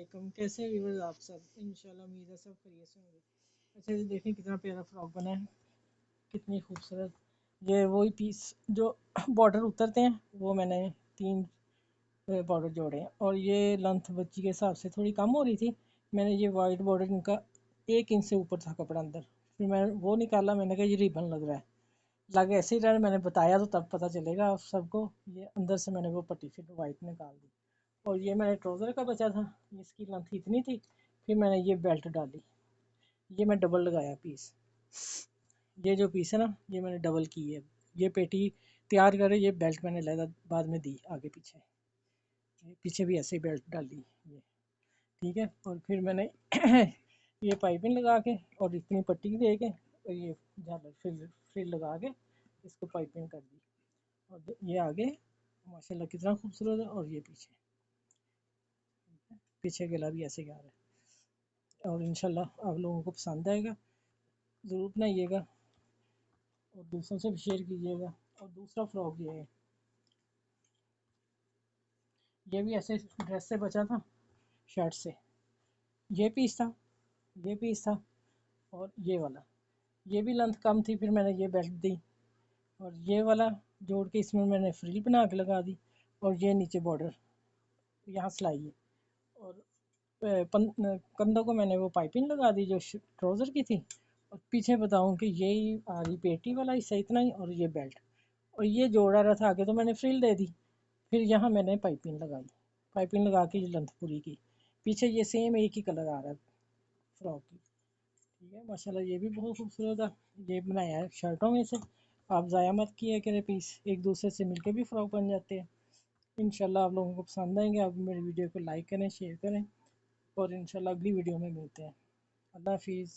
वालेकुम। कैसे व्यूअर्स आप सब? इंशाल्लाह उम्मीद है सब खैरियत से होंगे। अच्छा जी, देखें कितना प्यारा फ्रॉक बना है, कितनी खूबसूरत। ये वही पीस जो बॉर्डर उतरते हैं वो मैंने 3 बॉर्डर जोड़े हैं, और ये लेंथ बच्ची के हिसाब से थोड़ी कम हो रही थी। मैंने ये वाइट बॉर्डर इनका 1 इंच से ऊपर था कपड़ा अंदर, फिर मैं वो निकाला। मैंने कहा ये रिबन लग रहा है, लगे ऐसे ही रहा। मैंने बताया तो तब पता चलेगा आप सबको। ये अंदर से मैंने वो पट्टी फिर वाइट निकाल दी, और ये मैंने ट्राउज़र का बचा था, इसकी लेंथ इतनी थी। फिर मैंने ये बेल्ट डाली, ये मैं डबल लगाया पीस। ये जो पीस है ना, ये मैंने डबल की है। ये पेटी तैयार करे, ये बेल्ट मैंने लगा बाद में दी आगे पीछे। ये पीछे भी ऐसे ही बेल्ट डाली ये, ठीक है। और फिर मैंने ये पाइपिंग लगा के और इतनी पट्टी दे के और ये झालर फिर लगा के इसको पाइपिंग कर दी। और ये आगे माशाल्लाह कितना खूबसूरत है, और ये पीछे पीछे गला भी ऐसे गा रहा है। और इंशाल्लाह आप लोगों को पसंद आएगा, ज़रूर बनाइएगा और दूसरों से भी शेयर कीजिएगा। और दूसरा फ्रॉक ये है, ये भी ऐसे ड्रेस से बचा था, शर्ट से। ये पीस था, ये पीस था, और ये वाला। ये भी लेंथ कम थी, फिर मैंने ये बेल्ट दी, और ये वाला जोड़ के इसमें मैंने फ्रिल बना के लगा दी। और ये नीचे बॉर्डर, यहाँ सिलाई है। और कंधों को मैंने वो पाइपिंग लगा दी जो ट्राउज़र की थी। और पीछे बताऊँ कि यही आ रही पेटी वाला हिस्सा इतना ही, और ये बेल्ट, और ये जोड़ा रहा था आगे, तो मैंने फ्रिल दे दी। फिर यहाँ मैंने पाइपिंग लगाई, पाइपिंग लगा के ये लेंथ पूरी की। पीछे ये सेम एक ही कलर आ रहा है फ्रॉक की, ठीक है। माशाल्लाह ये भी बहुत खूबसूरत है। ये बनाया है शर्टों में से। आप ज़ाया मत किया करें पीस, एक दूसरे से मिलके भी फ्रॉक बन जाते हैं। इंशाल्लाह आप लोगों को पसंद आएंगे। आप मेरी वीडियो को लाइक करें, शेयर करें, और इंशाल्लाह अगली वीडियो में मिलते हैं। अल्लाह हाफिज़।